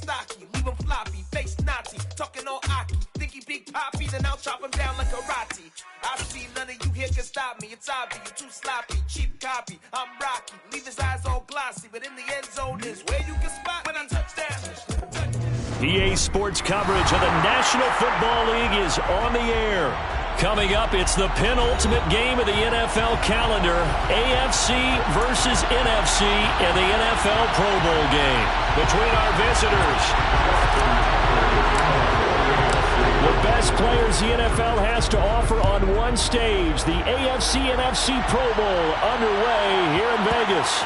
stocky, leave him floppy, face Nazi, talking all Aki. Think he big poppy, then I'll chop him down like karate. I see none of you here can stop me. It's obvious, you're too sloppy, cheap copy. I'm Rocky, leave his eyes all glossy, but in the end zone is where you can spot when I touch down. EA Sports coverage of the National Football League is on the air. Coming up, it's the penultimate game of the NFL calendar, AFC versus NFC in the NFL Pro Bowl game between our visitors. The best players the NFL has to offer on one stage, the AFC-NFC Pro Bowl underway here in Vegas.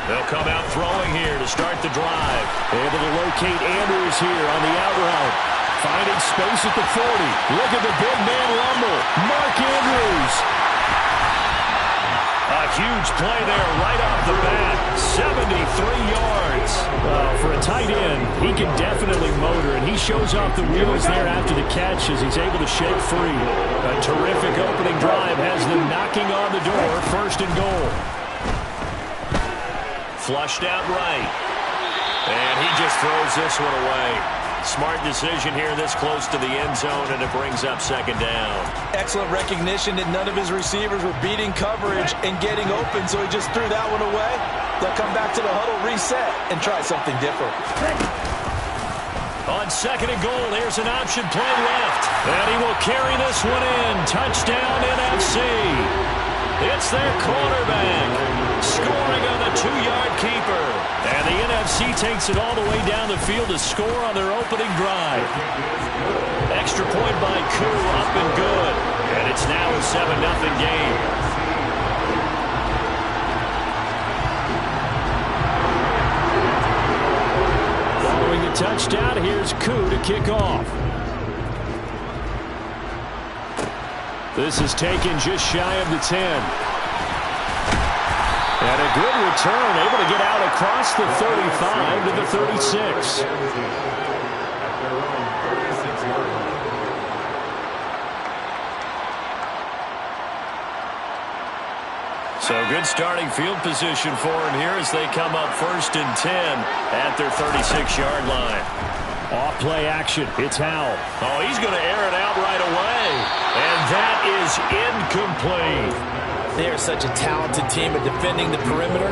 They'll come out throwing here to start the drive. Able to locate Andrews here on the out route. Finding space at the 40. Look at the big man rumble. Mark Andrews. A huge play there right off the bat. 73 yards. For a tight end, he can definitely motor, and he shows off the wheels there after the catch as he's able to shake free. A terrific opening drive has them knocking on the door. First and goal. Flushed out right. And he just throws this one away. Smart decision here this close to the end zone, and it brings up second down. Excellent recognition that none of his receivers were beating coverage and getting open, so he just threw that one away. They'll come back to the huddle, reset, and try something different. On second and goal, here's an option play left. And he will carry this one in. Touchdown NFC. It's their quarterback scoring on the 2-yard keeper. And the NFC takes it all the way down the field to score on their opening drive. Extra point by Koo, up and good. And it's now a 7-0 game. Following the touchdown, here's Koo to kick off. This is taken just shy of the 10. And a good return, able to get out across the 35 to the 36. So good starting field position for him here as they come up first and 10 at their 36-yard line. Off play action. It's Howell. Oh, he's going to air it out right away. And that is incomplete. They are such a talented team at defending the perimeter.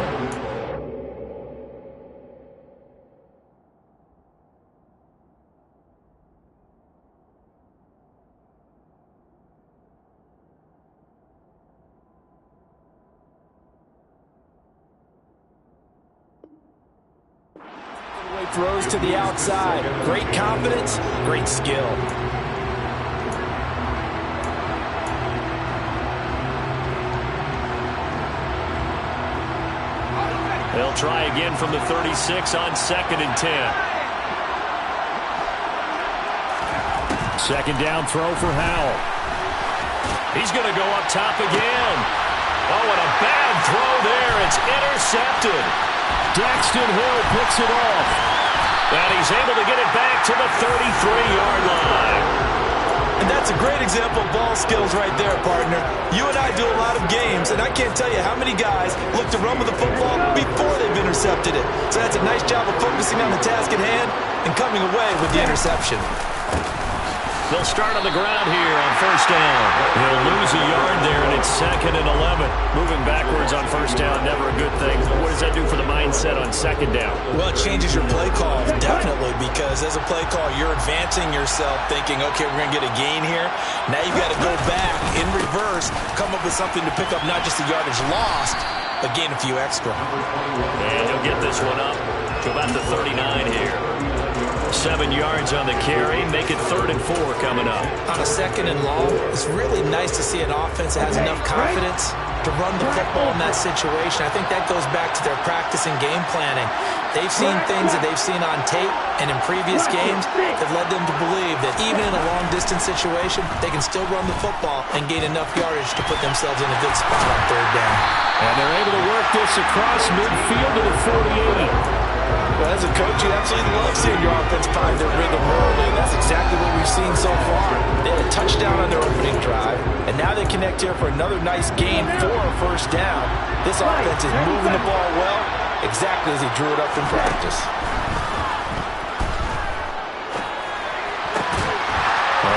Throws to the outside. Great confidence, great skill. They'll try again from the 36 on second and 10. Second down throw for Howell. He's going to go up top again. Oh, and a bad throw there. It's intercepted. Daxton Hill picks it off. And he's able to get it back to the 33-yard line. And that's a great example of ball skills right there, partner. You and I do a lot of games, and I can't tell you how many guys look to run with the football before they've intercepted it. So that's a nice job of focusing on the task at hand and coming away with the interception. They'll start on the ground here on first down. He'll lose a yard there, and it's second and 11. Moving backwards on first down, never a good thing. What does that do for the mindset on second down? Well, it changes your play call, definitely, because as a play call, you're advancing yourself thinking, okay, we're going to get a gain here. Now you've got to go back in reverse, come up with something to pick up not just the yardage lost, but gain a few extra. And he'll get this one up to about the 39 here. 7 yards on the carry. Make it 3rd and 4 coming up. On a second and long, it's really nice to see an offense that has enough confidence to run the football in that situation. I think that goes back to their practice and game planning. They've seen things that they've seen on tape and in previous games that led them to believe that even in a long-distance situation, they can still run the football and gain enough yardage to put themselves in a good spot on 3rd down. And they're able to work this across midfield to the 48. Well, as a coach, you absolutely love seeing your offense find their rhythm early, and that's exactly what we've seen so far. They had a touchdown on their opening drive, and now they connect here for another nice gain for a first down. This offense is moving the ball well, exactly as he drew it up in practice.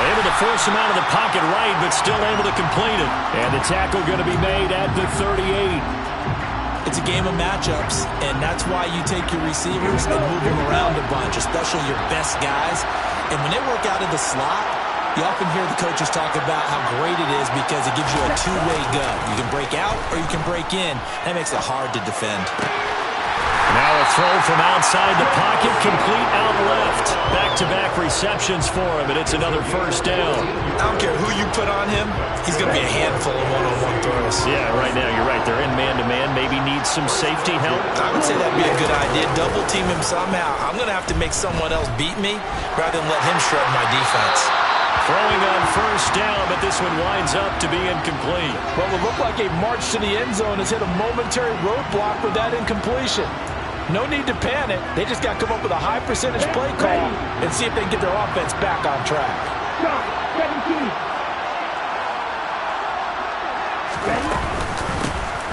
Able to force him out of the pocket right, but still able to complete it. And the tackle going to be made at the 38. It's a game of matchups, and that's why you take your receivers and move them around a bunch, especially your best guys. And when they work out of the slot, you often hear the coaches talk about how great it is because it gives you a two-way go. You can break out or you can break in. That makes it hard to defend. Now a throw from outside the pocket, complete out left. Back-to-back receptions for him, and it's another first down. I don't care who you put on him, he's going to be a handful of one-on-one throws. need some safety help? I would say that'd be a good idea. Double team him somehow. I'm going to have to make someone else beat me rather than let him shred my defense. Throwing on first down, but this one winds up to be incomplete. What would look like a march to the end zone has hit a momentary roadblock with that incompletion. No need to panic. They just got to come up with a high percentage play call and see if they can get their offense back on track.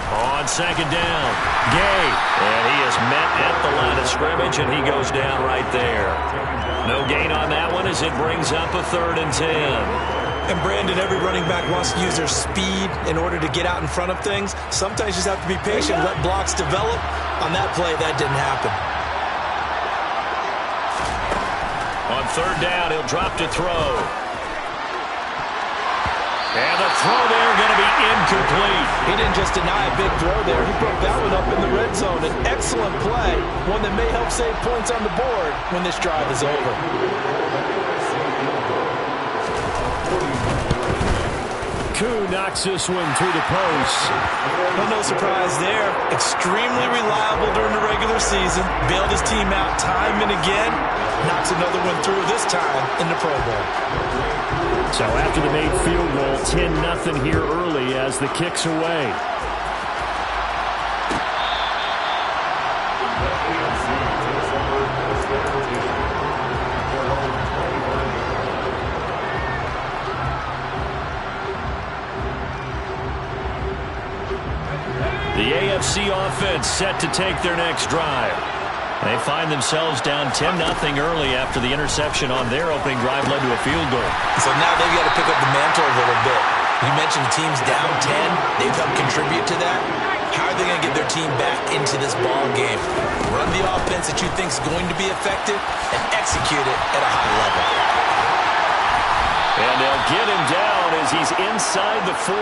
On second down, Gay. And he is met at the line of scrimmage, and he goes down right there. No gain on that one as it brings up a 3rd and 10. And Brandon, every running back wants to use their speed in order to get out in front of things. Sometimes you just have to be patient, let blocks develop. On that play, that didn't happen. On 3rd down, he'll drop to throw. And the throw there going to be incomplete. He didn't just deny a big throw there. He broke that one up in the red zone. An excellent play, one that may help save points on the board when this drive is over. Koo knocks this one through the post. Well, no surprise there. Extremely reliable during the regular season. Bailed his team out time and again. Knocks another one through, this time in the Pro Bowl. So after the made field goal, 10-0 here early as the kick's away. The AFC offense set to take their next drive. They find themselves down 10-0 early after the interception on their opening drive led to a field goal. So now they've got to pick up the mantle a little bit. You mentioned the team's down 10. They've helped contribute to that. How are they going to get their team back into this ball game? Run the offense that you think is going to be effective and execute it at a high level. And they'll get him down as he's inside the 40.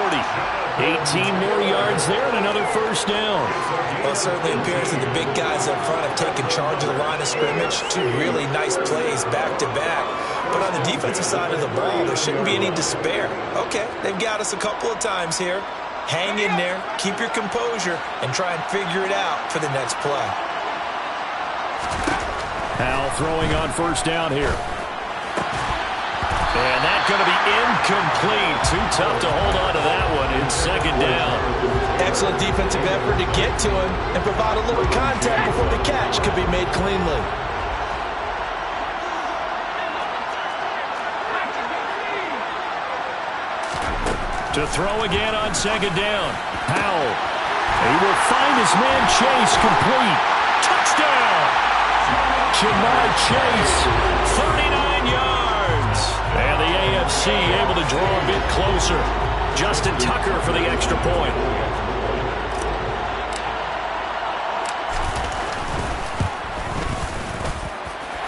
18 more yards there and another first down. Well, it certainly appears that the big guys up front have taken charge of the line of scrimmage. 2 really nice plays back-to-back. But on the defensive side of the ball, there shouldn't be any despair. Okay, they've got us a couple of times here. Hang in there, keep your composure, and try and figure it out for the next play. Howell throwing on first down here. And that's going to be incomplete. Too tough to hold on to that one in second down. Excellent defensive effort to get to him and provide a little contact before the catch could be made cleanly. To throw again on second down. Howell. He will find his man Chase complete. Touchdown! Jamar Chase, 39 yards. And the AFC able to draw a bit closer. Justin Tucker for the extra point.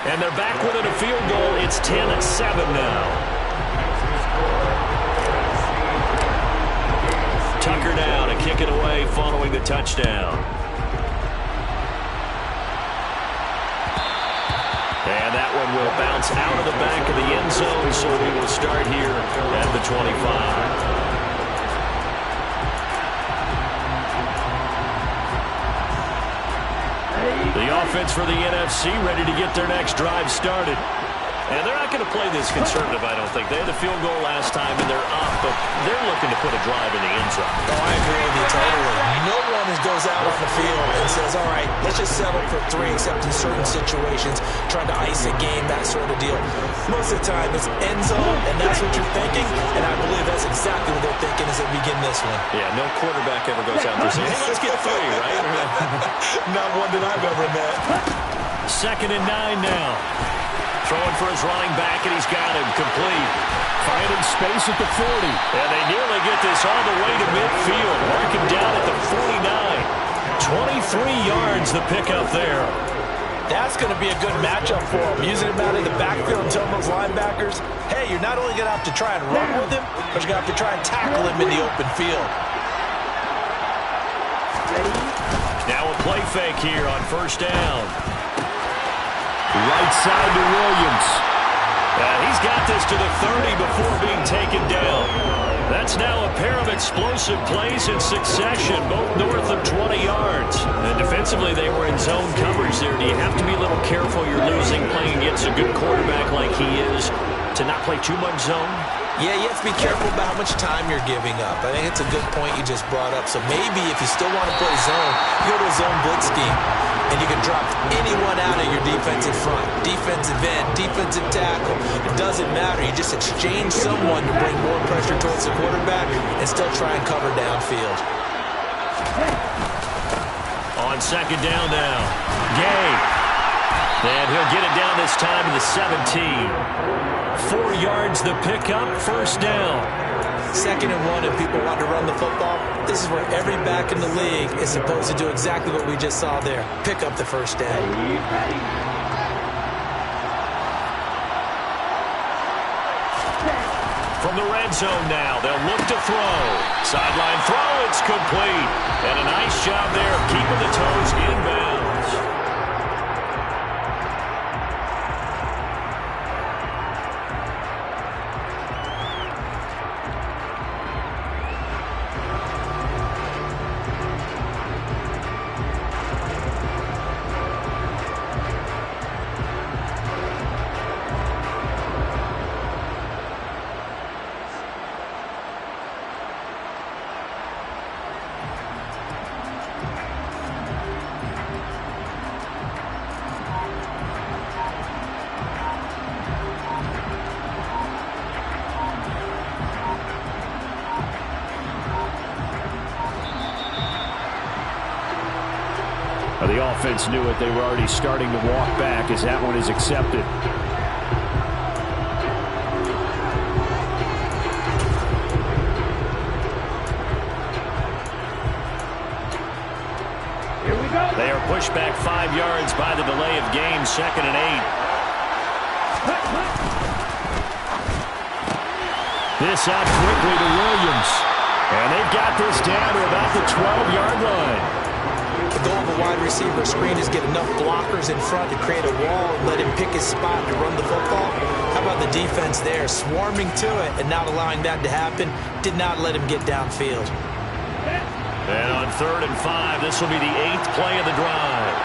And they're back within a field goal. It's 10-7 now. Tucker down to kick it away following the touchdown. And that one will bounce out of the back of the end zone, so we will start here at the 25. The offense for the NFC ready to get their next drive started. And they're not going to play this conservative, I don't think. They had the field goal last time, and they're up, but they're looking to put a drive in the end zone. Oh, I agree with you totally. No one goes out on the field and says, all right, let's just settle for 3, except in certain situations, trying to ice a game, that sort of deal. Most of the time, it's end zone, and that's what you're thinking, and I believe that's exactly what they're thinking as they begin this one. Yeah, no quarterback ever goes out there saying, hey, let's get 3, right? Not one that I've ever met. 2nd and 9 now. Throwing for his running back, and he's got him complete. Finding space at the 40. And they nearly get this all the way to midfield. Mark him down at the 49. 23 yards the pickup there. That's going to be a good matchup for him. Using him out in the backfield and telling those linebackers, hey, you're not only going to have to try and run with him, but you're going to have to try and tackle him in the open field. Now a play fake here on first down. Right side to Williams. And he's got this to the 30 before being taken down. That's now a pair of explosive plays in succession, both north of 20 yards. And defensively, they were in zone coverage there. Do you have to be a little careful you're losing playing against a good quarterback like he is to not play too much zone? Yeah, you have to be careful about how much time you're giving up. I think it's a good point you just brought up. So maybe if you still want to play zone, you go to a zone blitz scheme, and you can drop anyone out of your defensive front, defensive end, defensive tackle. It doesn't matter. You just exchange someone to bring more pressure towards the quarterback and still try and cover downfield. On second down now, Gay. And he'll get it down this time to the 17. 4 yards the pickup, first down. 2nd and 1, and people want to run the football. This is where every back in the league is supposed to do exactly what we just saw there. Pick up the first down. From the red zone now, they'll look to throw. Sideline throw, it's complete. And a nice job there of keeping the toes inbounds. The offense knew it. They were already starting to walk back as that one is accepted. Here we go. They are pushed back 5 yards by the delay of game, 2nd and 8. This out quickly to Williams. And they've got this down to about the 12-yard line. The goal of a wide receiver screen is get enough blockers in front to create a wall and let him pick his spot to run the football. How about the defense there, swarming to it and not allowing that to happen? Did not let him get downfield. And on 3rd and 5, this will be the 8th play of the drive.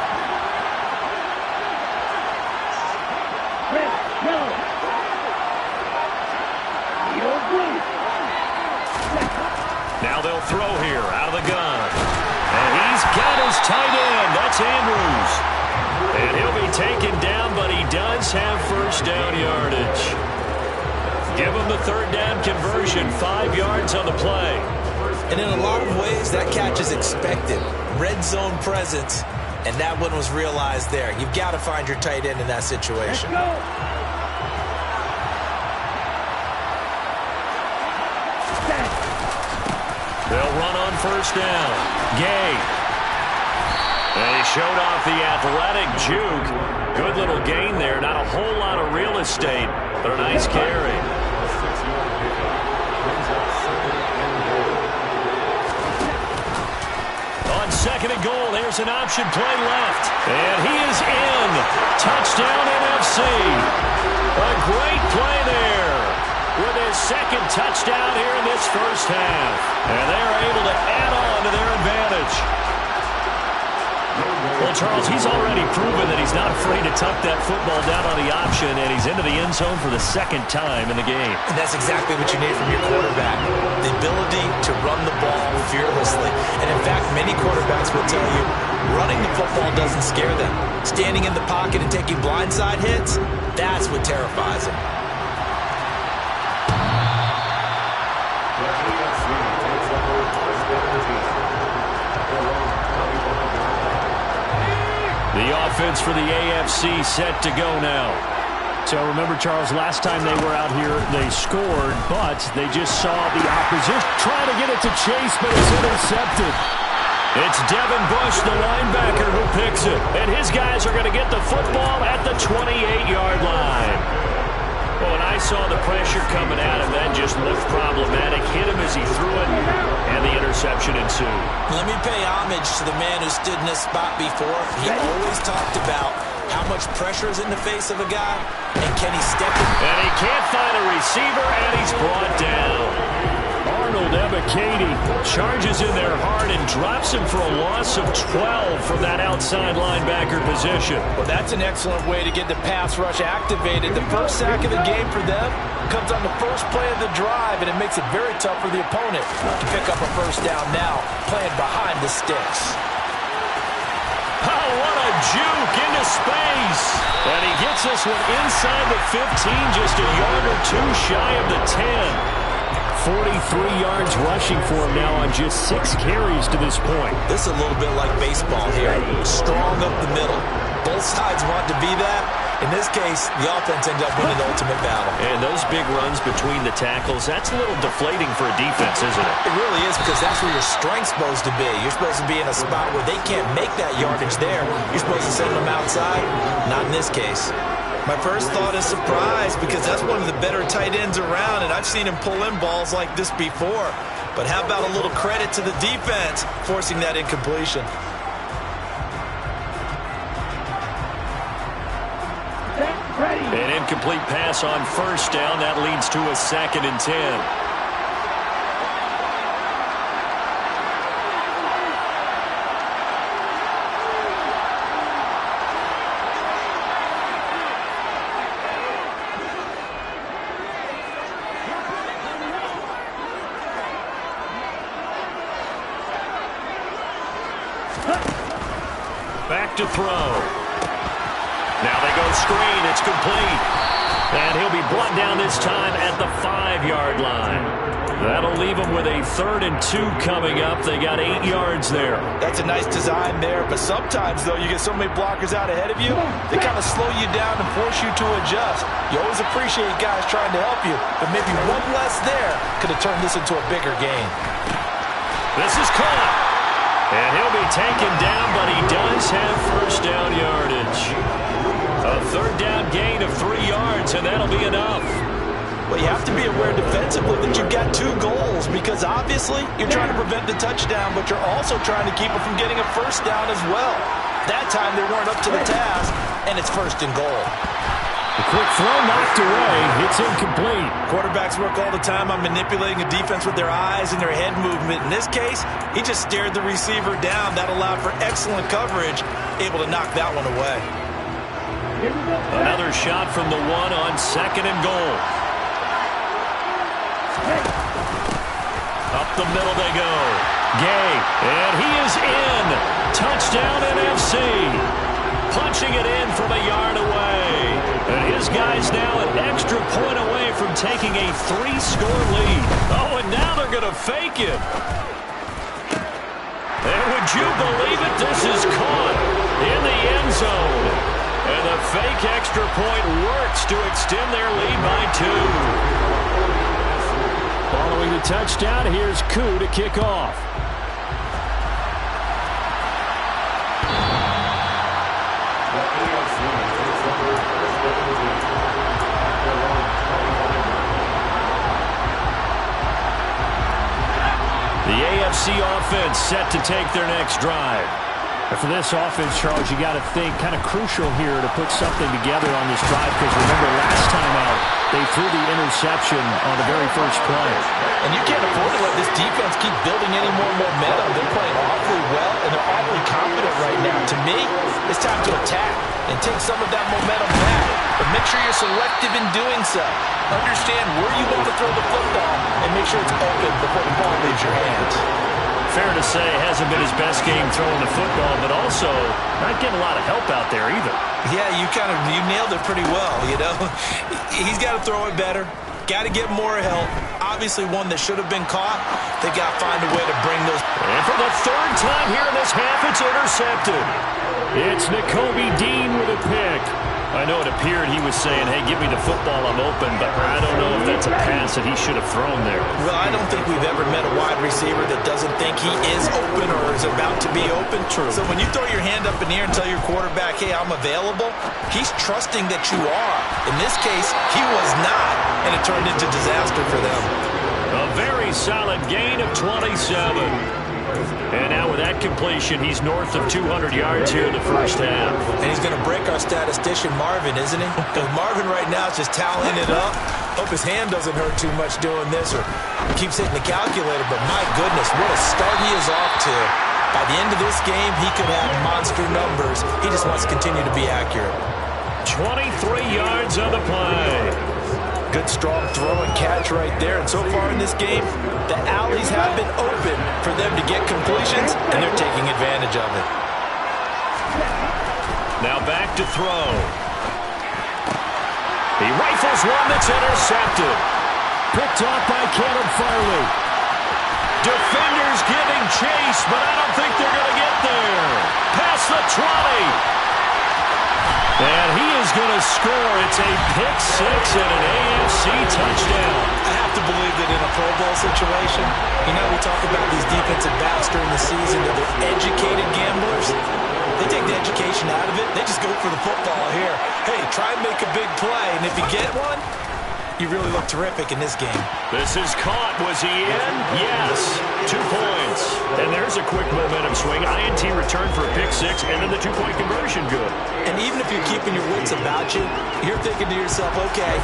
Now they'll throw here out of the gun. And he's got his tight end. That's Andrews. And he'll be taken down, but he does have first down yardage. Give him the 3rd down conversion, 5 yards on the play. And in a lot of ways, that catch is expected. Red zone presence, and that one was realized there. You've got to find your tight end in that situation. They'll run on first down. Gay. And he showed off the athletic juke. Good little gain there. Not a whole lot of real estate, but a nice carry. On 2nd and goal, there's an option play left. And he is in. Touchdown NFC. A great play there. With his 2nd touchdown here in this first half. And they are able to add on to their advantage. Well, Charles, he's already proven that he's not afraid to tuck that football down on the option, and he's into the end zone for the 2nd time in the game. And that's exactly what you need from your quarterback. The ability to run the ball fearlessly. And in fact, many quarterbacks will tell you running the football doesn't scare them. Standing in the pocket and taking blindside hits, that's what terrifies them. The offense for the AFC set to go now. So remember, Charles, last time they were out here, they scored, but they just saw the opposition trying to get it to Chase, but it's intercepted. It's Devin Bush, the linebacker, who picks it. And his guys are going to get the football at the 28-yard line. Well, when I saw the pressure coming at him, that just looked problematic. Hit him as he threw it, and the interception ensued. Let me pay homage to the man who stood in this spot before. He always talked about how much pressure is in the face of a guy, and can he step in? And he can't find a receiver, and he's brought down. Arnold Ebiketie charges in there hard and drops him for a loss of 12 from that outside linebacker position. Well, that's an excellent way to get the pass rush activated. The first sack of the game for them comes on the first play of the drive, and it makes it very tough for the opponent to pick up a first down now, playing behind the sticks. Oh, what a juke into space. And he gets this one inside the 15, just a yard or two shy of the 10. 43 yards rushing for him now on just 6 carries to this point. This is a little bit like baseball here. Strong up the middle. Both sides want to be that. In this case, the offense ended up winning the ultimate battle. And those big runs between the tackles, that's a little deflating for a defense, isn't it? It really is, because that's where your strength's supposed to be. You're supposed to be in a spot where they can't make that yardage there. You're supposed to send them outside. Not in this case. My first thought is surprise, because that's one of the better tight ends around, and I've seen him pull in balls like this before. But how about a little credit to the defense forcing that incompletion? An incomplete pass on first down. That leads to a 2nd and 10. Back to throw. Now they go screen. It's complete. And he'll be brought down this time at the 5-yard line. That'll leave him with a 3rd and 2 coming up. They got 8 yards there. That's a nice design there, but sometimes, though, you get so many blockers out ahead of you, they kind of slow you down and force you to adjust. You always appreciate guys trying to help you, but maybe one less there could have turned this into a bigger game. This is caught. And he'll be taken down, but he does have first down yardage. A 3rd down gain of 3 yards, and that'll be enough. Well, you have to be aware defensively that you've got 2 goals, because obviously you're trying to prevent the touchdown, but you're also trying to keep it from getting a first down as well. That time they weren't up to the task, and it's 1st and goal. The quick throw knocked away. It's incomplete. Quarterbacks work all the time on manipulating a defense with their eyes and their head movement. In this case, he just stared the receiver down. That allowed for excellent coverage, able to knock that one away. Another shot from the 1 on 2nd and goal. Up the middle they go. Gay, and he is in. Touchdown NFC. Punching it in from a yard away. And his guy's now an extra point away from taking a 3-score lead. Oh, and now they're going to fake it. And would you believe it? This is caught in the end zone. And the fake extra point works to extend their lead by 2. Following the touchdown, here's Koo to kick off. The AFC offense set to take their next drive. And for this offense, Charles, you got to think kind of crucial here to put something together on this drive, because remember last time out, they threw the interception on the very first play. And you can't afford to let this defense keep building any more momentum. They're playing awfully well, and they're awfully confident right now. To me, it's time to attack and take some of that momentum back. But make sure you're selective in doing so. Understand where you want to throw the football and make sure it's open before the ball leaves your hands. Fair to say, hasn't been his best game throwing the football, but also not getting a lot of help out there either. Yeah, you nailed it pretty well, you know. He's got to throw it better. Got to get more help. Obviously one that should have been caught. They got to find a way to bring those. And for the 3rd time here in this half, it's intercepted. It's Nakobe Dean with a pick. I know it appeared he was saying, hey, give me the football, I'm open, but I don't know if that's a pass that he should have thrown there. Well, I don't think we've ever met a wide receiver that doesn't think he is open or is about to be open. True. So when you throw your hand up in the air and tell your quarterback, hey, I'm available, he's trusting that you are. In this case, he was not, and it turned into disaster for them. A very solid gain of 27. And now with that completion, he's north of 200 yards here in the first half. And he's going to break our statistician Marvin, isn't he? Because Marvin right now is just tallying it up. Hope his hand doesn't hurt too much doing this or keeps hitting the calculator. But my goodness, what a start he is off to. By the end of this game, he could have monster numbers. He just wants to continue to be accurate. 23 yards on the play. Good, strong throw and catch right there. And so far in this game, the alleys have been open for them to get completions, and they're taking advantage of it. Now back to throw. He rifles one that's intercepted. Picked off by Caleb Farley. Defenders giving chase, but I don't think they're going to get there. Past the 20. And he is going to score. It's a pick six and an AFC touchdown. I have to believe that in a Pro Bowl situation, you know, we talk about these defensive backs during the season, that they're educated gamblers. They take the education out of it. They just go for the football here. Hey, try and make a big play, and if you get one, you really look terrific in this game. This is caught. Was he in? Yes. 2 points. And there's a quick momentum swing. INT return for a pick six, and then the 2-point conversion good. And even if you're keeping your wits about you, you're thinking to yourself, okay,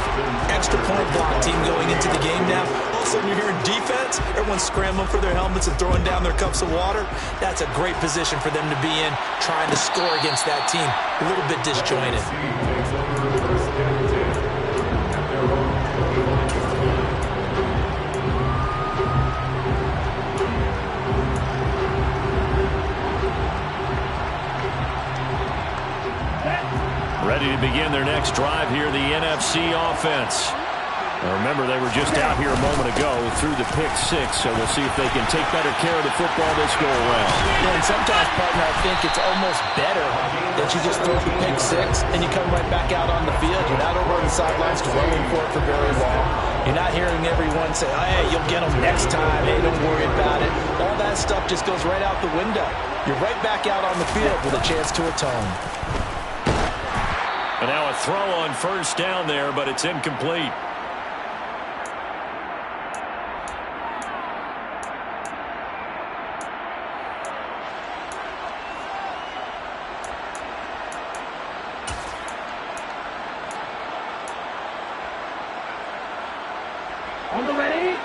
extra point block team going into the game now. All of a sudden you're hearing defense. Everyone's scrambling for their helmets and throwing down their cups of water. That's a great position for them to be in, trying to score against that team. A little bit disjointed. Ready to begin their next drive here, the NFC offense. Now remember, they were just out here a moment ago through the pick six, so we'll see if they can take better care of the football this go-around. Yeah, and sometimes, partner, I think it's almost better that you just throw the pick six and you come right back out on the field. You're not over on the sidelines dwelling for it for very long. You're not hearing everyone say, hey, you'll get them next time. Hey, don't worry about it. All that stuff just goes right out the window. You're right back out on the field with a chance to atone. And now a throw on first down there, but it's incomplete.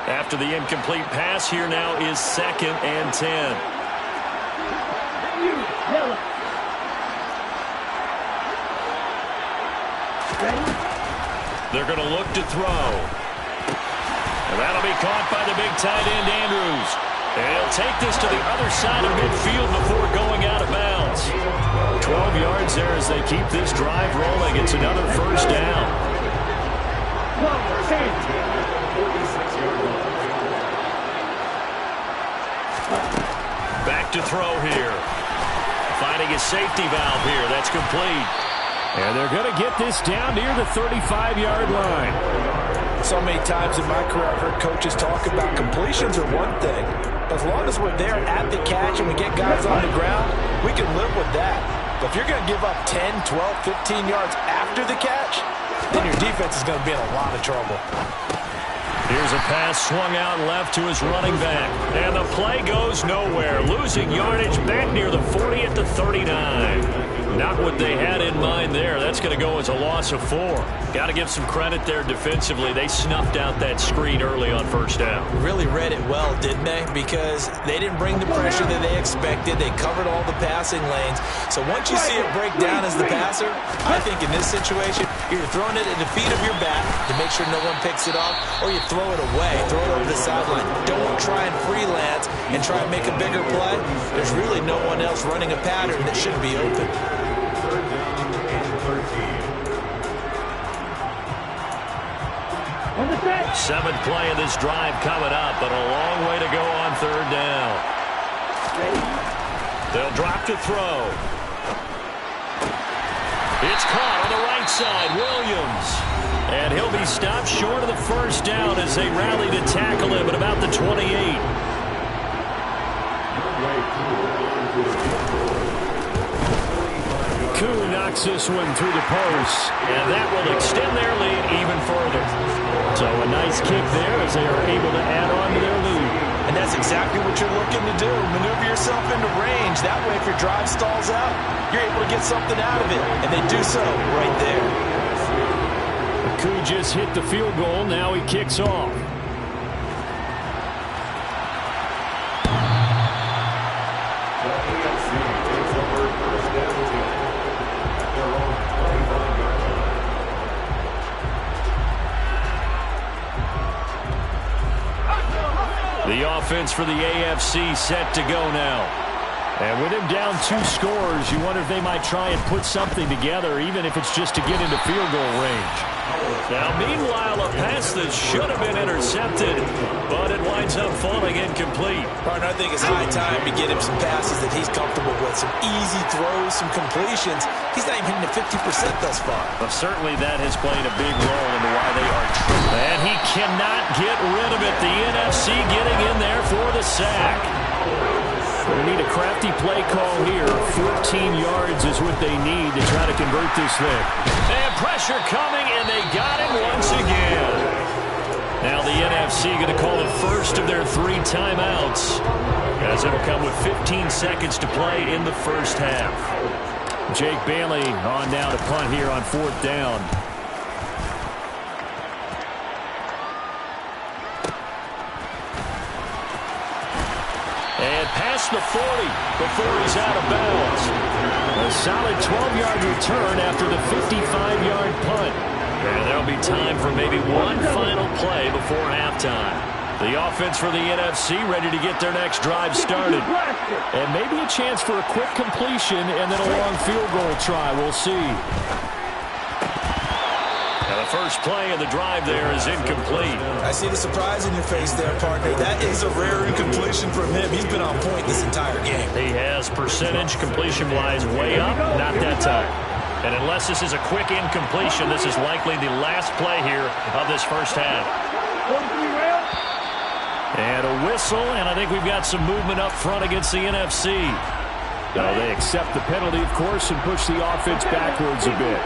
After the incomplete pass, here now is 2nd and 10. They're going to look to throw. And that'll be caught by the big tight end, Andrews. And he'll take this to the other side of midfield before going out of bounds. 12 yards there as they keep this drive rolling. It's another first down. Back to throw here. Finding a safety valve here. That's complete. And they're going to get this down near the 35-yard line. So many times in my career I've heard coaches talk about completions are one thing. But as long as we're there at the catch and we get guys on the ground, we can live with that. But if you're going to give up 10, 12, 15 yards after the catch, then your defense is going to be in a lot of trouble. Here's a pass swung out left to his running back. And the play goes nowhere. Losing yardage back near the 40 at the 39. Not what they had in mind there. That's going to go as a loss of 4. Got to give some credit there defensively. They snuffed out that screen early on first down. Really read it well, didn't they? Because they didn't bring the pressure that they expected. They covered all the passing lanes. So once you see it break down as the passer, I think in this situation, you're throwing it at the feet of your back to make sure no one picks it off, or you throw it away, throw it over the sideline. Don't try and freelance and try and make a bigger play. There's really no one else running a pattern that should be open. Seventh play of this drive coming up, but a long way to go on third down. They'll drop to throw. It's caught on the right side, Williams. And he'll be stopped short of the first down as they rally to tackle him at about the 28. Koo knocks this one through the post. And that will extend their lead even further. So a nice kick there as they are able to add on to their lead. And that's exactly what you're looking to do. Maneuver yourself into range. That way, if your drive stalls out, you're able to get something out of it. And they do so right there. Koo just hit the field goal. Now he kicks off. The offense for the AFC set to go now. And with him down 2 scores, you wonder if they might try and put something together, even if it's just to get into field goal range. Now, meanwhile, a pass that should have been intercepted, but it winds up falling incomplete. Partner, I think it's high time to get him some passes that he's comfortable with, some easy throws, some completions. He's not even hitting the 50% thus far. Well, certainly that has played a big role into why they are tripping. And he cannot get rid of it. The NFC getting in there for the sack. We need a crafty play call here. 14 yards is what they need to try to convert this thing. And pressure coming, and they got him once again. Now the NFC going to call the first of their 3 timeouts, as it'll come with 15 seconds to play in the first half. Jake Bailey on down to punt here on 4th down. And past the 40 before he's out of bounds. A solid 12-yard return after the 55-yard punt. And there'll be time for maybe one final play before halftime. The offense for the NFC ready to get their next drive started. And maybe a chance for a quick completion and then a long field goal try. We'll see. Now the first play of the drive there is incomplete. I see the surprise in your face there, partner. That is a rare incompletion from him. He's been on point this entire game. He has percentage completion-wise way up. Not that time. And unless this is a quick incompletion, this is likely the last play here of this first half. And a whistle, and I think we've got some movement up front against the NFC. So they accept the penalty, of course, and push the offense backwards a bit.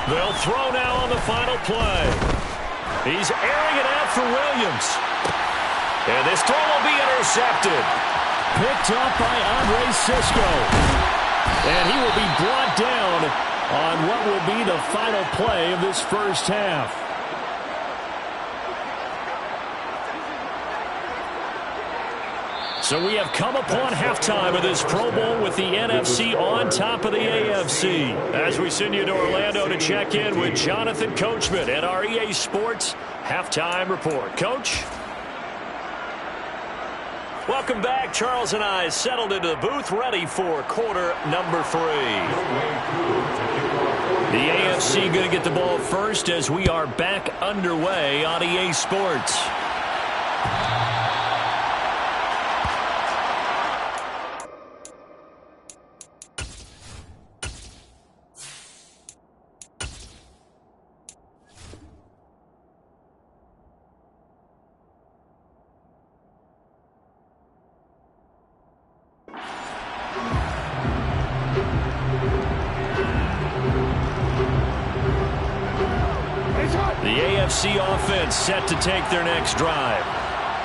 They'll throw now on the final play. He's airing it out for Williams. And this throw will be intercepted. Picked up by Andre Cisco. And he will be brought down on what will be the final play of this first half. So we have come upon halftime of this Pro Bowl with the NFC on top of the AFC. As we send you to Orlando to check in with Jonathan Coachman at our EA Sports Halftime Report. Coach? Welcome back. Charles and I settled into the booth ready for quarter number 3. The AFC going to get the ball first as we are back underway on EA Sports. Offense set to take their next drive.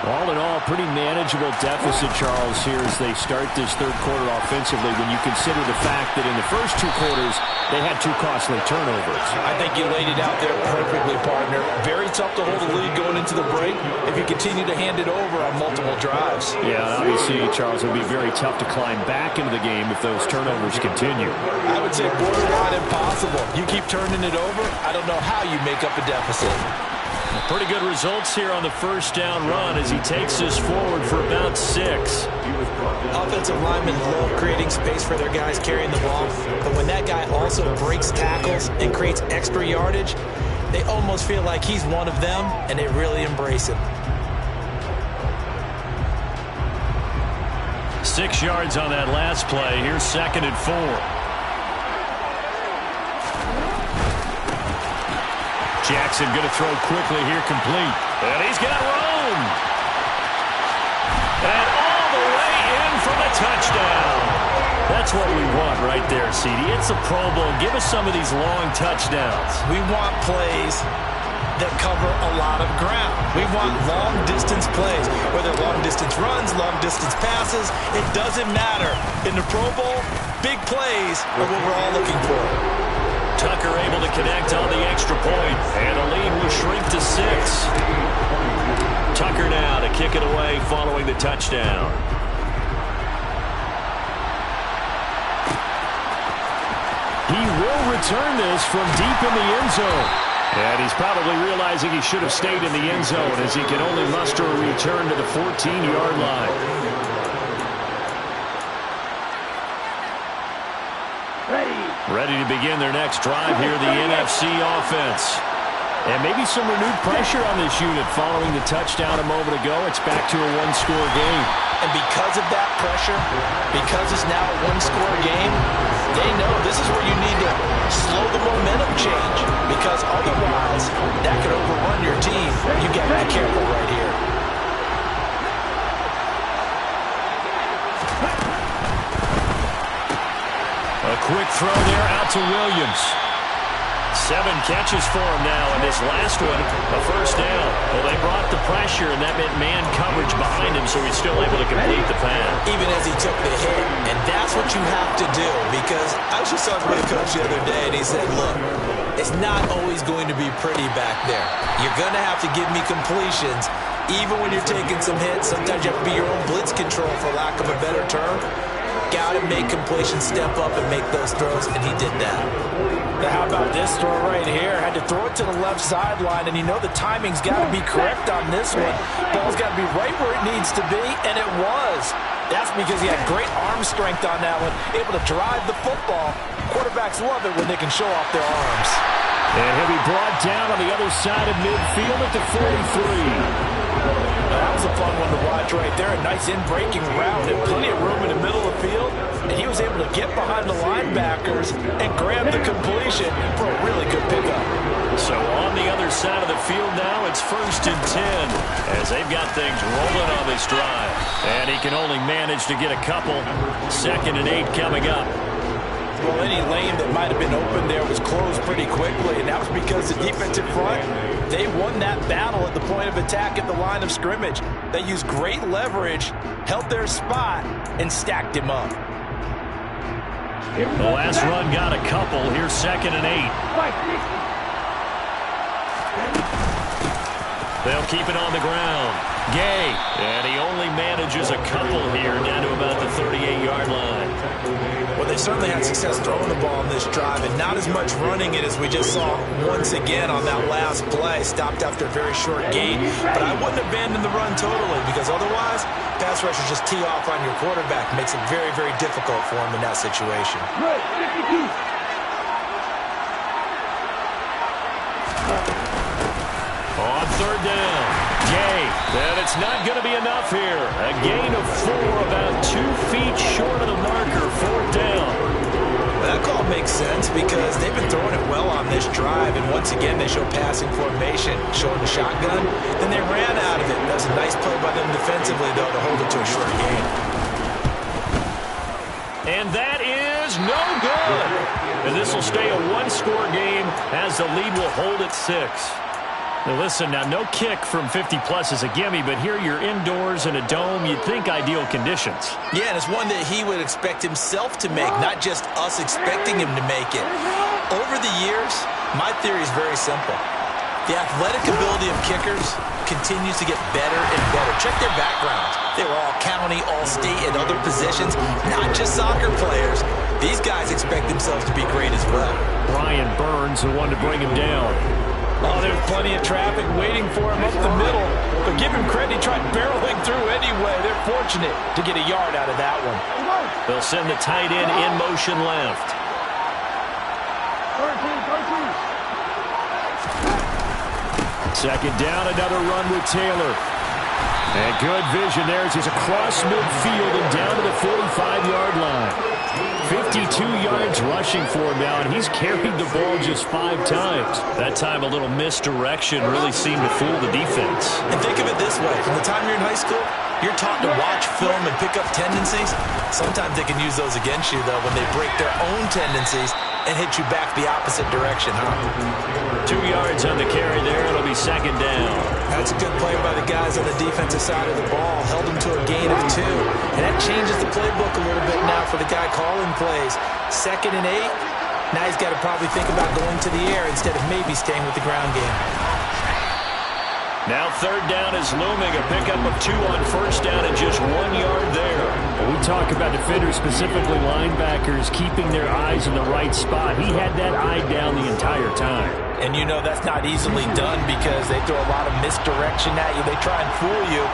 All in all, pretty manageable deficit, Charles, here as they start this third quarter offensively when you consider the fact that in the first 2 quarters, they had 2 costly turnovers. I think you laid it out there perfectly, partner. Very tough to hold a lead going into the break if you continue to hand it over on multiple drives. Yeah, and obviously, Charles, it would be very tough to climb back into the game if those turnovers continue. I would say borderline impossible. You keep turning it over, I don't know how you make up a deficit. Pretty good results here on the first down run as he takes us forward for about 6. Offensive linemen love creating space for their guys carrying the ball, but when that guy also breaks tackles and creates extra yardage, they almost feel like he's one of them, and they really embrace him. 6 yards on that last play. Here's 2nd and 4. Jackson going to throw quickly here, complete. And he's got room. And all the way in for the touchdown. That's what we want right there, CD. It's a Pro Bowl. Give us some of these long touchdowns. We want plays that cover a lot of ground. We want long-distance plays, whether long-distance runs, long-distance passes. It doesn't matter. In the Pro Bowl, big plays are what we're all looking for. Tucker able to connect on the extra point, and the lead will shrink to 6. Tucker now to kick it away following the touchdown. He will return this from deep in the end zone. And he's probably realizing he should have stayed in the end zone as he can only muster a return to the 14-yard line. Ready to begin their next drive here, the NFC offense. And maybe some renewed pressure on this unit following the touchdown a moment ago. It's back to a one-score game. And because of that pressure, because it's now a one-score game, they know this is where you need to slow the momentum change, because otherwise that could overrun your team. You got to be careful right here. A quick throw there out to Williams. 7 catches for him now, and this last one, a first down. Well, they brought the pressure, and that meant man coverage behind him, so he's still able to complete the pass. Even as he took the hit, and that's what you have to do, because I was just talking with a coach the other day, and he said, look, it's not always going to be pretty back there. You're going to have to give me completions, even when you're taking some hits. Sometimes you have to be your own blitz control, for lack of a better term. Got to make completions, step up, and make those throws, and he did that. Now, how about this throw right here? Had to throw it to the left sideline, and you know the timing's got to be correct on this one. Ball's got to be right where it needs to be, and it was. That's because he had great arm strength on that one, able to drive the football. Quarterbacks love it when they can show off their arms. And he'll be brought down on the other side of midfield at the 43. That was a fun one to watch right there. A nice in-breaking route and plenty of room in the middle of the field. And he was able to get behind the linebackers and grab the completion for a really good pickup. So on the other side of the field now, it's 1st and 10 as they've got things rolling on this drive. And he can only manage to get a couple. 2nd and 8 coming up. Well, any lane that might have been open there was closed pretty quickly, and that was because the defensive front, they won that battle at the point of attack at the line of scrimmage. They used great leverage, held their spot, and stacked him up. The last run got a couple. Here's 2nd and 8. They'll keep it on the ground. Gay, and he only manages a couple here down to about the 38-yard line. Well, they certainly had success throwing the ball on this drive, and not as much running it as we just saw once again on that last play. Stopped after a very short gain, but I wouldn't abandon the run totally, because otherwise, pass rushers just tee off on your quarterback. Makes it very, very difficult for him in that situation. On 3rd down, Gay, and it's not going to be enough here. A gain of 4, about 2 feet short of the marker, 4th down. That call makes sense because they've been throwing it well on this drive, and once again they show passing formation, showing the shotgun. Then they ran out of it. That was a nice play by them defensively, though, to hold it to a short gain. And that is no good. And this will stay a one-score game as the lead will hold at 6. Now listen, now no kick from 50-plus is a gimme, but here you're indoors in a dome. You'd think ideal conditions. Yeah, and it's one that he would expect himself to make, not just us expecting him to make it. Over the years, my theory is very simple. The athletic ability of kickers continues to get better and better. Check their backgrounds. They were all county, all state, and other positions, not just soccer players. These guys expect themselves to be great as well. Brian Burns, the one to bring him down. Oh, there's plenty of traffic waiting for him up the middle. But give him credit, he tried barreling through anyway. They're fortunate to get a yard out of that one. They'll send the tight end in motion left. Second down, another run with Taylor. And good vision there as he's across midfield and down to the 45-yard line. 52 yards rushing for him now, and he's carried the ball just 5 times. That time a little misdirection really seemed to fool the defense. And think of it this way. From the time you're in high school, You're taught to watch film and pick up tendencies. Sometimes they can use those against you, though, when they break their own tendencies and hit you back the opposite direction, huh? 2 yards on the carry there. It'll be second down. That's a good play by the guys on the defensive side of the ball. Held them to a gain of 2. And that changes the playbook a little bit now for the guy calling plays. 2nd and 8. Now he's got to probably think about going to the air instead of maybe staying with the ground game. Now third down is looming. A pickup of 2 on first down and just 1 yard there. When we talk about defenders, specifically linebackers, keeping their eyes in the right spot. He had that eye down the entire time. And you know that's not easily done because they throw a lot of misdirection at you. They try and fool you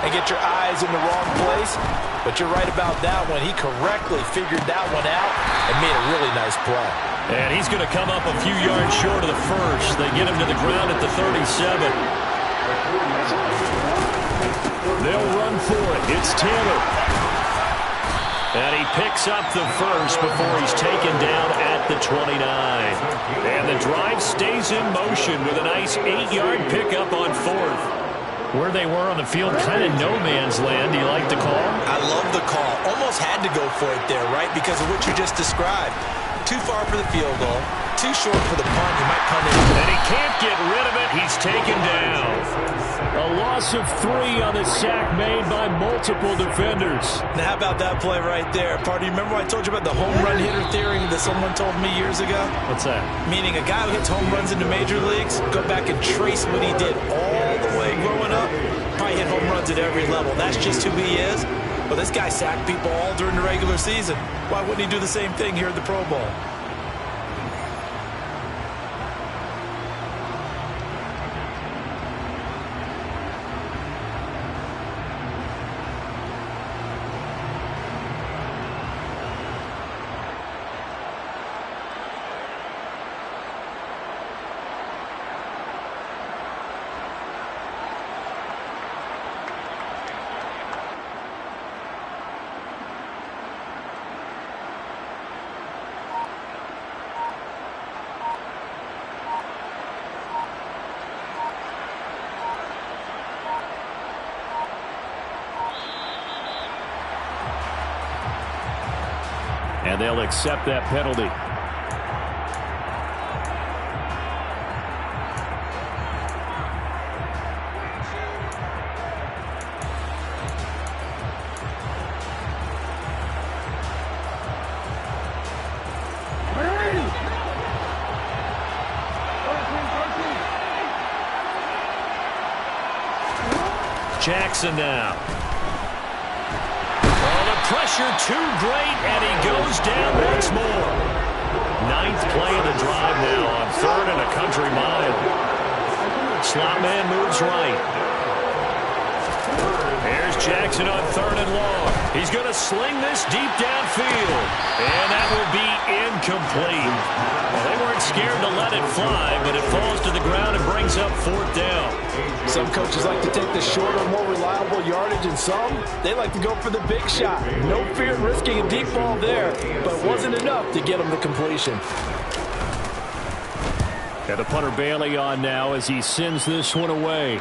and get your eyes in the wrong place. But you're right about that one. He correctly figured that one out and made a really nice play. And he's going to come up a few yards short of the first. They get him to the ground at the 37. They'll run for it. It's Taylor. And he picks up the first before he's taken down at the 29. And the drive stays in motion with a nice 8-yard pickup on fourth. Where they were on the field, kind of no man's land. Do you like the call? I love the call. Almost had to go for it there, right? Because of what you just described. Too far for the field goal. Too short for the punt. He might punt it. And he can't get rid of it. He's taken down. A loss of 3 on the sack made by multiple defenders. Now, how about that play right there? Party, remember I told you about the home run hitter theory that someone told me years ago? What's that? Meaning a guy who hits home runs in the major leagues, go back and trace what he did all the way growing up, probably hit home runs at every level. That's just who he is. Well, this guy sacked people all during the regular season. Why wouldn't he do the same thing here at the Pro Bowl? And they'll accept that penalty. Jackson now. Pressure too great, and he goes down once more. 9th play of the drive now on 3rd and a country mile. Slot man moves right. Here's Jackson on 3rd and long. He's going to sling this deep downfield, and that will be incomplete. Well, they weren't scared to let it fly, but it falls to the ground and brings up 4th down. Some coaches like to take the shorter, more reliable yardage, and some, they like to go for the big shot. No fear in risking a deep ball there, but it wasn't enough to get him the completion. And the punter Bailey on now as he sends this one away.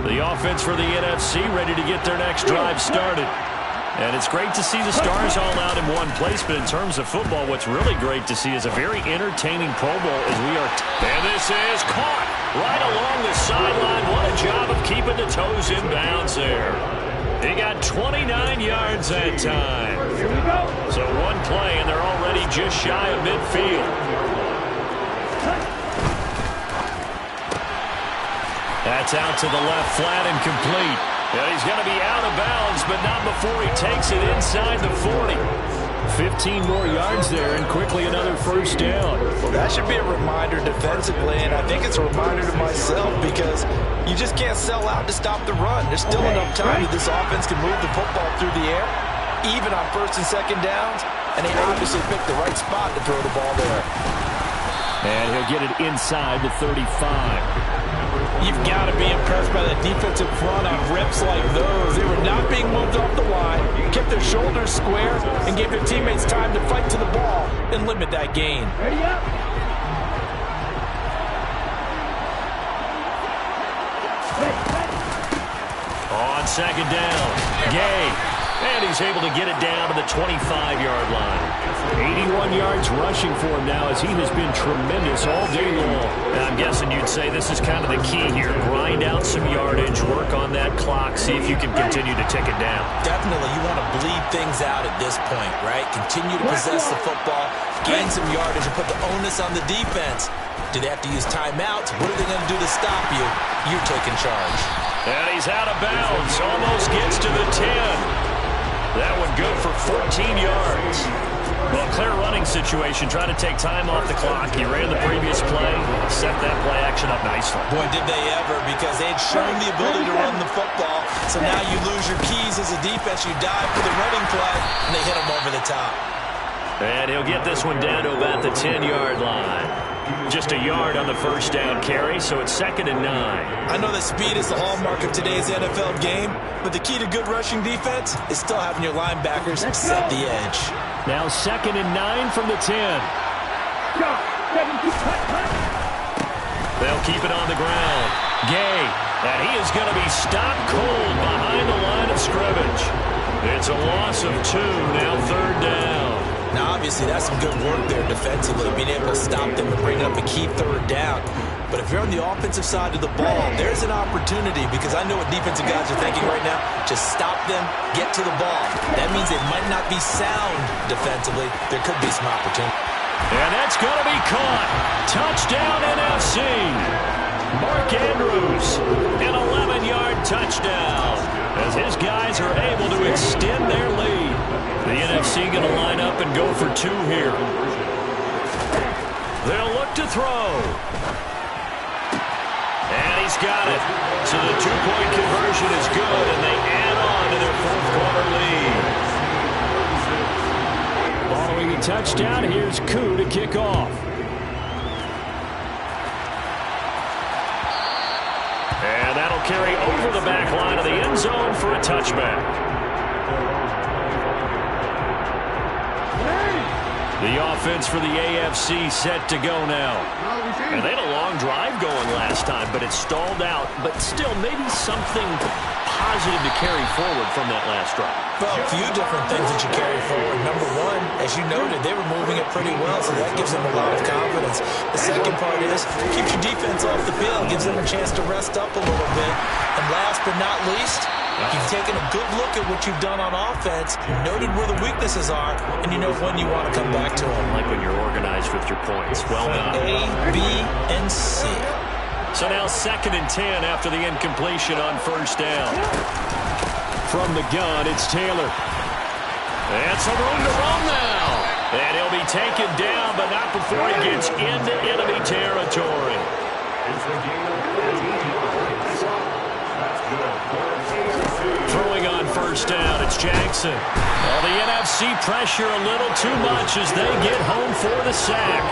The offense for the NFC ready to get their next drive started. And it's great to see the stars all out in one place, but in terms of football, what's really great to see is a very entertaining Pro Bowl as we are. And this is caught right along the sideline. What a job of keeping the toes in bounds there. He got 29 yards that time. Here we go. So one play, and they're already just shy of midfield. That's out to the left, flat and complete. And he's going to be out of bounds, but not before he takes it inside the 40. 15 more yards there, and quickly another first down. Well, that should be a reminder defensively, and I think it's a reminder to myself because you just can't sell out to stop the run. There's still enough time that this offense can move the football through the air, even on 1st and 2nd downs, and they obviously picked the right spot to throw the ball there. And he'll get it inside the 35. You've got to be impressed impressed by that defensive front on reps like those. They were not being moved off the line, kept their shoulders square, and gave their teammates time to fight to the ball and limit that gain. Ready up. On second down, Gay. And he's able to get it down to the 25-yard line. 81 yards rushing for him now as he has been tremendous all day long. And I'm guessing you'd say this is kind of the key here. Grind out some yardage, work on that clock, see if you can continue to tick it down. Definitely, you want to bleed things out at this point, right? Continue to possess the football, gain some yardage, and put the onus on the defense. Do they have to use timeouts? What are they going to do to stop you? You're taking charge. And he's out of bounds. Almost gets to the 10. That one good for 14 yards. Well, clear running situation. Trying to take time off the clock. He ran the previous play. Set that play action up nicely. Boy, did they ever, because they had shown the ability to run the football. So now you lose your keys as a defense. You dive for the running play, and they hit him over the top. And he'll get this one down to about the 10-yard line. Just a yard on the first down carry, so it's 2nd and 9. I know that speed is the hallmark of today's NFL game, but the key to good rushing defense is still having your linebackers set the edge. Now 2nd and 9 from the 10. They'll keep it on the ground. Gay, and he is going to be stopped cold behind the line of scrimmage. It's a loss of 2, now 3rd down. Now, obviously, that's some good work there defensively, being able to stop them and bring up a key 3rd down. But if you're on the offensive side of the ball, there's an opportunity, because I know what defensive guys are thinking right now. Just stop them, get to the ball. That means they might not be sound defensively. There could be some opportunity. And that's going to be caught. Touchdown NFC. Mark Andrews, an 11-yard touchdown, as his guys are able to extend their lead. The NFC going to line up and go for 2 here. They'll look to throw. And he's got it. So the 2-point conversion is good, and they add on to their 4th-quarter lead. Following a touchdown, here's Koo to kick off. And that'll carry over the back line of the end zone for a touchback. The offense for the AFC set to go now. And they had a long drive going last time, but it stalled out. But still, maybe something positive to carry forward from that last drive. Well, a few different things that you carry forward. Number one, as you noted, they were moving it pretty well, so that gives them a lot of confidence. The second part is, keeps your defense off the field, gives them a chance to rest up a little bit. And last but not least, you've taken a good look at what you've done on offense, noted where the weaknesses are, and you know when you want to come back to them. Like when you're organized with your points. Well done. A, B, and C. So now 2nd and 10 after the incompletion on 1st down. From the gun, it's Taylor. And some room to run now. And he'll be taken down, but not before he gets into enemy territory. Throwing on 1st down, it's Jackson. Well, the NFC pressure a little too much as they get home for the sack.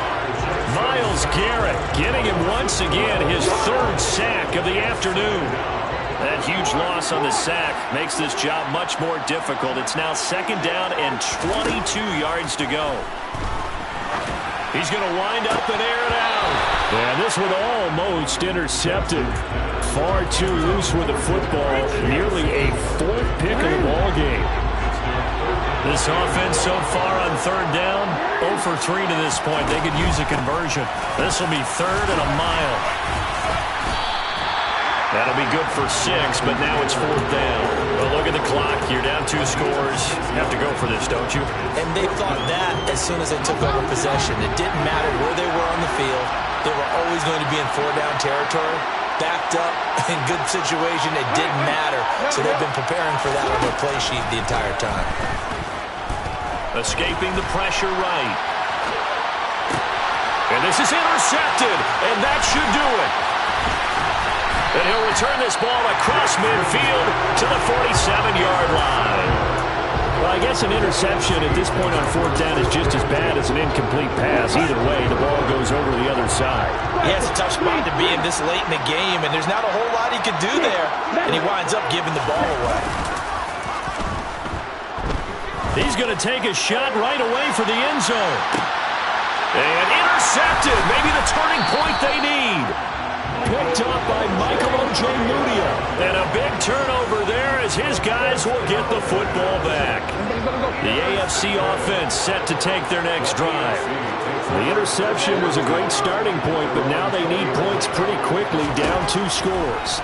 Myles Garrett getting him once again, his 3rd sack of the afternoon. That huge loss on the sack makes this job much more difficult. It's now 2nd down and 22 yards to go. He's going to wind up and air it out. And this one almost intercepted. Far too loose with the football. Nearly a 4th pick of the ball game. This offense so far on 3rd down, 0 for 3 to this point. They could use a conversion. This will be 3rd and a mile. That'll be good for 6, but now it's 4th down. Well, look at the clock. You're down 2 scores. You have to go for this, don't you? And they thought that as soon as they took over possession. It didn't matter where they were on the field. They were always going to be in 4-down territory. Backed up, in good situation, it didn't matter. So they've been preparing for that on their play sheet the entire time. Escaping the pressure right. And this is intercepted, and that should do it. And he'll return this ball across midfield to the 47-yard line. Well, I guess an interception at this point on fourth down is just as bad as an incomplete pass. Either way, the ball goes over the other side. Yeah, it's a tough spot to be in this late in the game, and there's not a whole lot he could do there, and he winds up giving the ball away. He's going to take a shot right away for the end zone. And intercepted. Maybe the turning point they need. Picked up by Michael Ojemudia. And a big turnover there as his guys will get the football back. The AFC offense set to take their next drive. The interception was a great starting point, but now they need points pretty quickly, down 2 scores.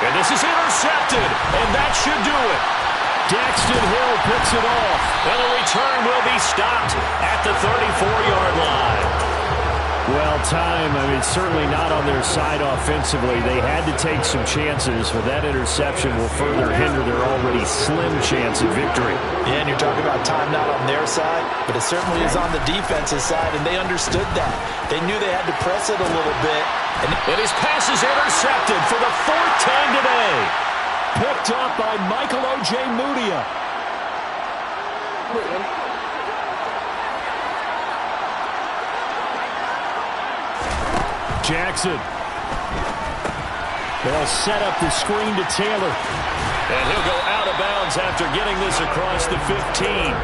And this is intercepted, and that should do it. Daxton Hill picks it off. And the return will be stopped at the 34-yard line. Well, certainly not on their side offensively. They had to take some chances, but that interception will further hinder their already slim chance of victory. Yeah, and you're talking about time not on their side, but it certainly is on the defensive side, and they understood that. They knew they had to press it a little bit. And his pass is intercepted for the 4th time today. Picked up by Michael Ojemudia. Jackson. They'll set up the screen to Taylor. And he'll go out of bounds after getting this across the 15.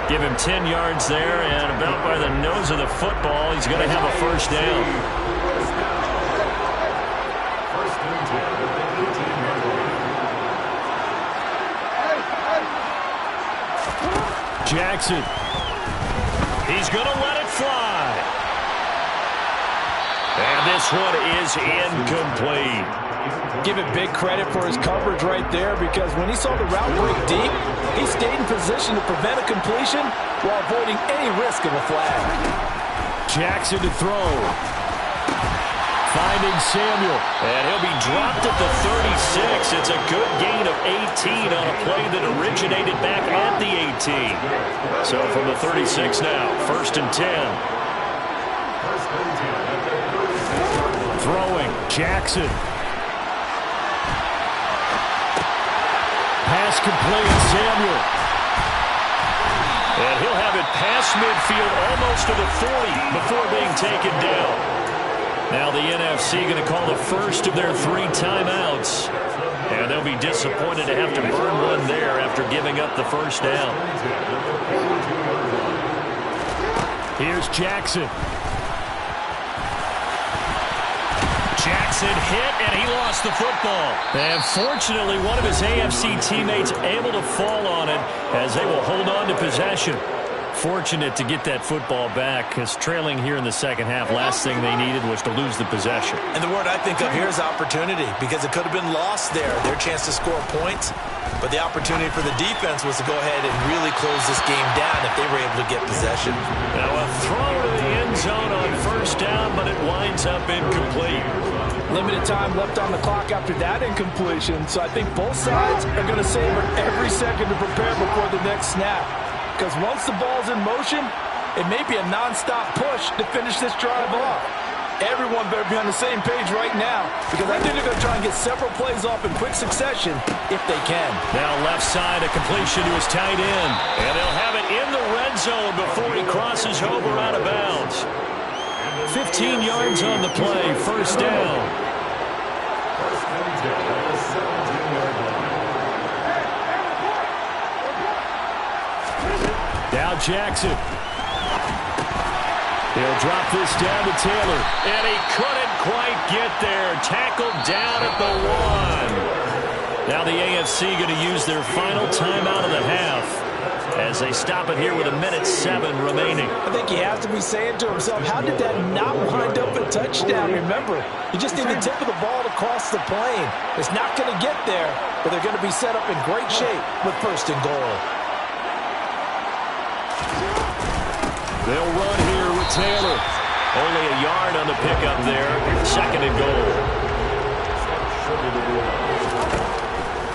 Give him 10 yards there, and about by the nose of the football, he's going to have a first down. Jackson. He's going to let it fly. And this one is incomplete. Give him big credit for his coverage right there, because when he saw the route break deep, he stayed in position to prevent a completion while avoiding any risk of a flag. Jackson to throw. Finding Samuel. And he'll be dropped at the 36. It's a good gain of 18 on a play that originated back at the 18. So from the 36 now, 1st and 10. Throwing, Jackson. Pass complete, Samuel. And he'll have it past midfield almost to the 40 before being taken down. Now the NFC going to call the first of their 3 timeouts. And they'll be disappointed to have to burn one there after giving up the first down. Here's Jackson. Jackson hit, and he lost the football. And fortunately, one of his AFC teammates able to fall on it as they will hold on to possession. Fortunate to get that football back, because trailing here in the second half, last thing they needed was to lose the possession. And the word I think of here is opportunity, because it could have been lost there, their chance to score points. But the opportunity for the defense was to go ahead and really close this game down if they were able to get possession. Now a throw to the end zone on 1st down, but it winds up incomplete. Limited time left on the clock after that incompletion, so I think both sides are going to savor every second to prepare before the next snap. Because once the ball's in motion, it may be a non-stop push to finish this drive off. Everyone better be on the same page right now, because I think they're going to try and get several plays off in quick succession if they can. Now left side, a completion to his tight end. And they'll have it in the red zone before he crosses over out of bounds. 15 yards on the play, 1st down. Now Jackson. He'll drop this down to Taylor. And he couldn't quite get there. Tackled down at the 1. Now the AFC going to use their final timeout of the half as they stop it here with 1:07 remaining. I think he has to be saying to himself, how did that not wind up a touchdown? Remember, you just need the tip of the ball to cross the plane. It's not going to get there, but they're going to be set up in great shape with 1st and goal. They'll run here with Taylor. Only a yard on the pickup there. 2nd and goal.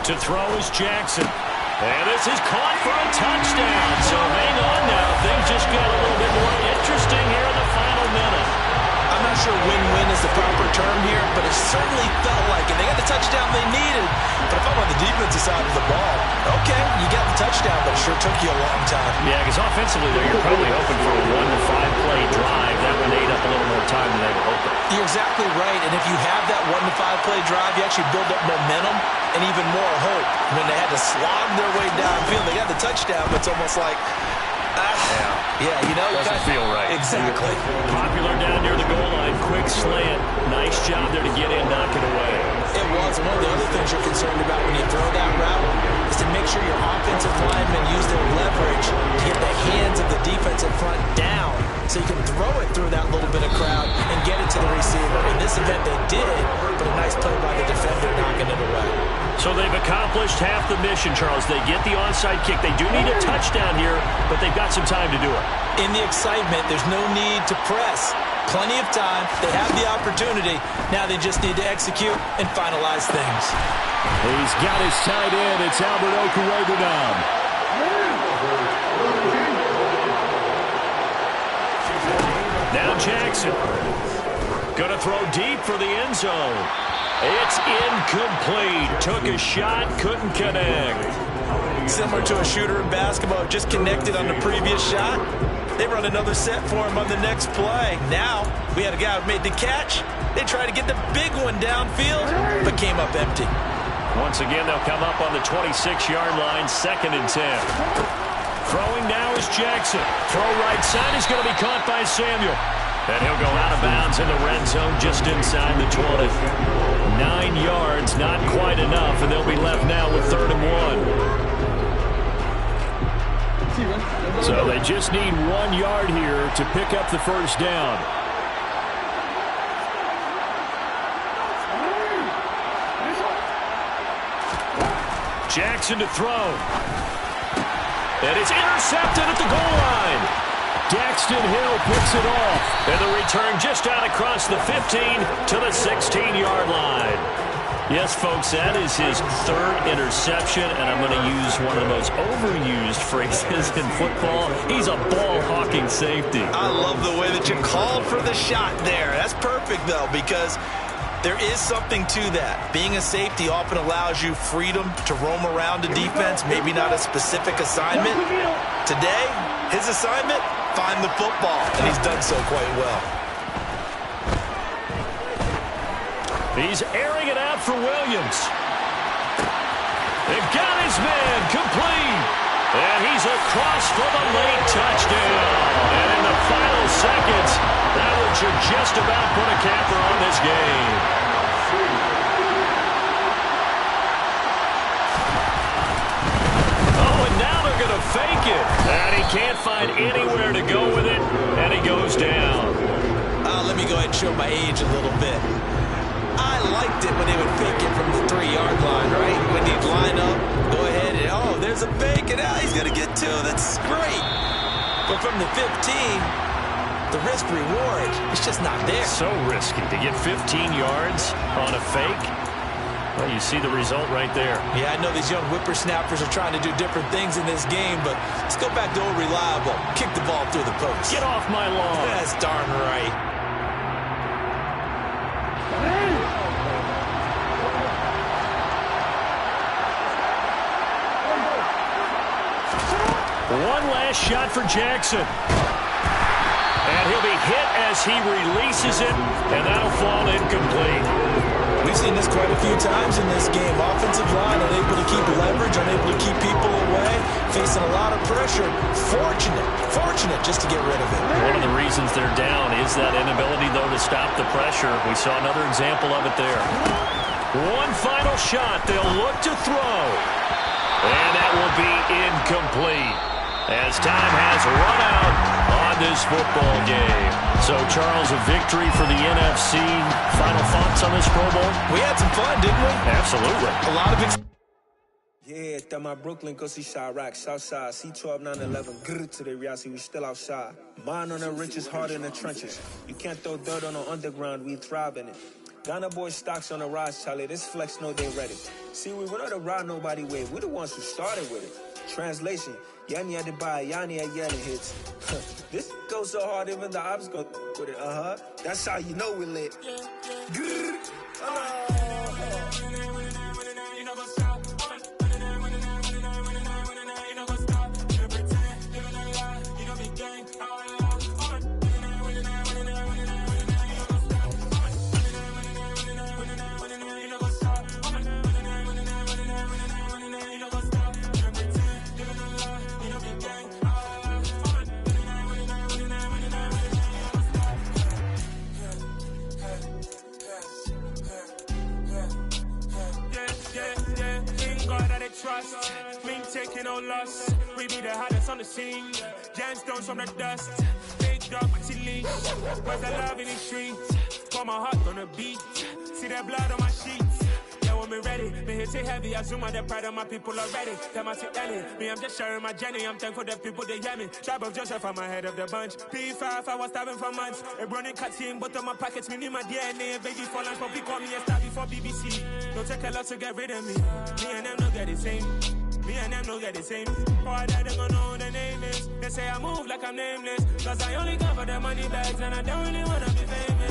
To throw is Jackson. And this is caught for a touchdown. So hang on now. Things just got a little bit more interesting here in the final minute. I'm not sure win-win is the proper term here, but it certainly felt like it. They got the touchdown they needed. But if I'm on the defensive side of the ball, okay, you got the touchdown, but it sure took you a long time. Yeah, because offensively, though, you're probably hoping for a 1-to-5 play drive. That one ate up a little more time than they were hoping. You're exactly right, and if you have that 1-to-5 play drive, you actually build up momentum and even more hope. When they had to slog their way downfield, they got the touchdown, but it's almost like, yeah, you know. Doesn't feel right. Exactly. Popular down near the goal line. Quick slant. Nice job there to get in, knock it away. It was. One of the other things you're concerned about when you throw that route is to make sure your offensive linemen use their leverage to get the hands of the defensive front down so you can throw it through that little bit of crowd and get it to the receiver. In this event, they did, but a nice play by the defender knocking it away. So they've accomplished half the mission, Charles. They get the onside kick. They do need a touchdown here, but they've got some time to do it. In the excitement, there's no need to press. Plenty of time. They have the opportunity. Now they just need to execute and finalize things. He's got his tight end. It's Albert Okwuegbunam. Now Jackson. Gonna throw deep for the end zone. It's incomplete. Took a shot, couldn't connect. Similar to a shooter in basketball, just connected on the previous shot. They run another set for him on the next play. Now, we had a guy who made the catch. They tried to get the big one downfield, but came up empty. Once again, they'll come up on the 26-yard line, 2nd and 10. Throwing now is Jackson. Throw right side is going to be caught by Samuel. And he'll go out of bounds in the red zone just inside the 20. 9 yards, not quite enough, and they'll be left now with 3rd and 1. So they just need 1 yard here to pick up the first down. Jackson to throw. And it's intercepted at the goal line. Daxton Hill picks it off. And the return just out across the 15 to the 16-yard line. Yes, folks, that is his 3rd interception, and I'm going to use one of the most overused phrases in football. He's a ball-hawking safety. I love the way that you called for the shot there. That's perfect, though, because there is something to that. Being a safety often allows you freedom to roam around a defense, maybe not a specific assignment. Today, his assignment, find the football, and he's done so quite well. He's airing it out for Williams. They've got his man complete. And he's across for the late touchdown. And in the final seconds, that one should just about put a capper on this game. Oh, and now they're going to fake it. And he can't find anywhere to go with it. And he goes down. Let me go ahead and show my age a little bit. I liked it when they would fake it from the 3-yard line, right? When he'd line up, go ahead and, oh, there's a fake, and now he's going to get 2. That's great. But from the 15, the risk-reward is just not there. So risky to get 15 yards on a fake. Well, you see the result right there. Yeah, I know these young whippersnappers are trying to do different things in this game, but let's go back to old reliable. Kick the ball through the post. Get off my lawn. That's darn right. One last shot for Jackson. And he'll be hit as he releases it, and that'll fall incomplete. We've seen this quite a few times in this game. Offensive line unable to keep leverage, unable to keep people away, facing a lot of pressure. Fortunate just to get rid of it. One of the reasons they're down is that inability, though, to stop the pressure. We saw another example of it there. One final shot. They'll look to throw. And that will be incomplete, as time has run out on this football game. So, Charles, a victory for the NFC. Final thoughts on this Pro Bowl? We had some fun, didn't we? Absolutely. A lot of yeah, that my Brooklyn, go see Chirac, Southside, C12, 911, grrr to the reality, we still outside. Mine on the riches, hard in the trenches. You can't throw dirt on the underground, we thrive in it. Ghana boys stocks on the rise, Charlie, this flex know they ready. See, we not to ride nobody wave, we the ones who started with it. Translation, Yanni had to buy, Yanni had yelling hits. This goes so hard, even the ops go with it, That's how you know we lit. Grrr, trust. Mean taking no loss. We be the hardest on the scene. Gemstones from the dust. Big dog, leash. Where's the love in the streets? Pour my heart on the beat. See that blood on my sheets. Yeah, when me ready, me hit it heavy. I zoom on the pride of my people already. Tell my Ellie, me I'm just sharing my journey. I'm thankful that people they hear me. Tribe of Joseph, I'm ahead of the bunch. P5, I was starving for months. A running cut seeing but on my pockets. Me need my DNA. Baby for lunch, but call me a star before BBC. Don't take a lot to get rid of me. Me and them don't get the same. Me and them don't get the same. Boy, that they gonna know who the name is. They say I move like I'm nameless. Cause I only cover the money bags and I don't really wanna be famous.